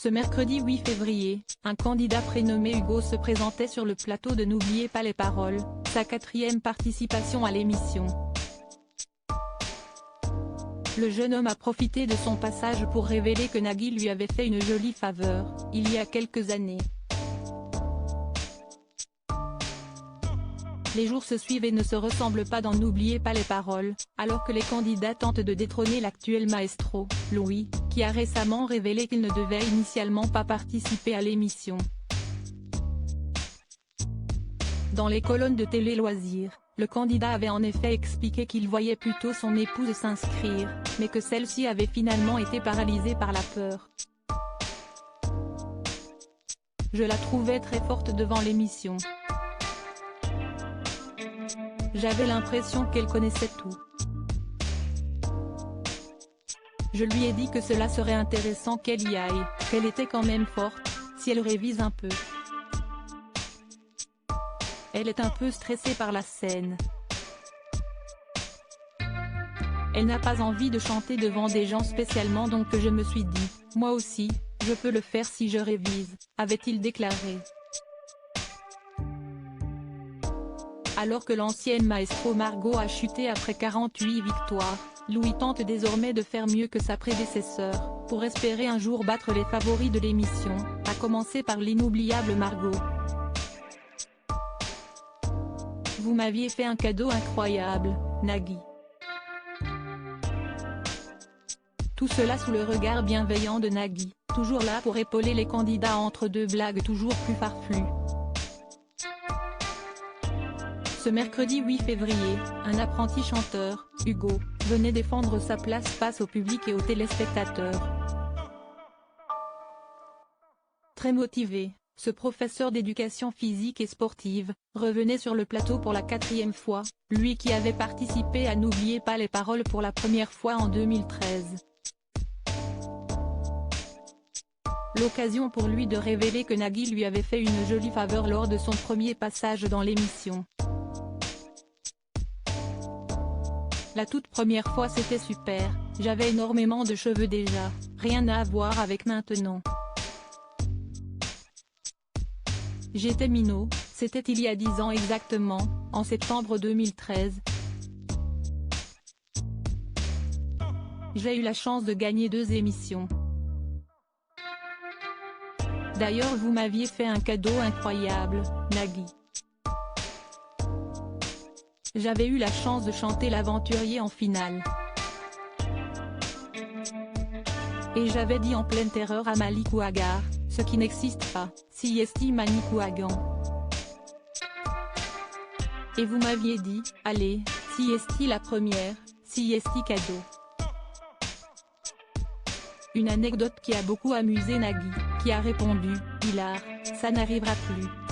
Ce mercredi 8 février, un candidat prénommé Hugo se présentait sur le plateau de N'oubliez pas les paroles, sa 4e participation à l'émission. Le jeune homme a profité de son passage pour révéler que Nagui lui avait fait une jolie faveur, il y a quelques années. Les jours se suivent et ne se ressemblent pas dans N'oubliez pas les paroles, alors que les candidats tentent de détrôner l'actuel maestro, Louis, qui a récemment révélé qu'il ne devait initialement pas participer à l'émission. Dans les colonnes de Télé Loisirs, le candidat avait en effet expliqué qu'il voyait plutôt son épouse s'inscrire, mais que celle-ci avait finalement été paralysée par la peur. Je la trouvais très forte devant l'émission. J'avais l'impression qu'elle connaissait tout. Je lui ai dit que cela serait intéressant qu'elle y aille, qu'elle était quand même forte, si elle révise un peu. Elle est un peu stressée par la scène. Elle n'a pas envie de chanter devant des gens spécialement, donc je me suis dit, moi aussi, je peux le faire si je révise, avait-il déclaré. Alors que l'ancienne maestro Margot a chuté après 48 victoires, Louis tente désormais de faire mieux que sa prédécesseur, pour espérer un jour battre les favoris de l'émission, à commencer par l'inoubliable Margot. Vous m'aviez fait un cadeau incroyable, Nagui. Tout cela sous le regard bienveillant de Nagui, toujours là pour épauler les candidats entre deux blagues toujours plus farfelues. Ce mercredi 8 février, un apprenti chanteur, Hugo, venait défendre sa place face au public et aux téléspectateurs. Très motivé, ce professeur d'éducation physique et sportive, revenait sur le plateau pour la 4e fois, lui qui avait participé à N'oubliez pas les paroles pour la première fois en 2013. L'occasion pour lui de révéler que Nagui lui avait fait une jolie faveur lors de son premier passage dans l'émission. La toute première fois c'était super, j'avais énormément de cheveux déjà, rien à voir avec maintenant. J'étais minot, c'était il y a 10 ans exactement, en septembre 2013. J'ai eu la chance de gagner 2 émissions. D'ailleurs vous m'aviez fait un cadeau incroyable, Nagui. J'avais eu la chance de chanter l'aventurier en finale. Et j'avais dit en pleine terreur à Malik Ouagar, ce qui n'existe pas, si esti Malik Ouagan. Et vous m'aviez dit, allez, si esti la première, si esti cadeau. Une anecdote qui a beaucoup amusé Nagui, qui a répondu, Hilar, ça n'arrivera plus.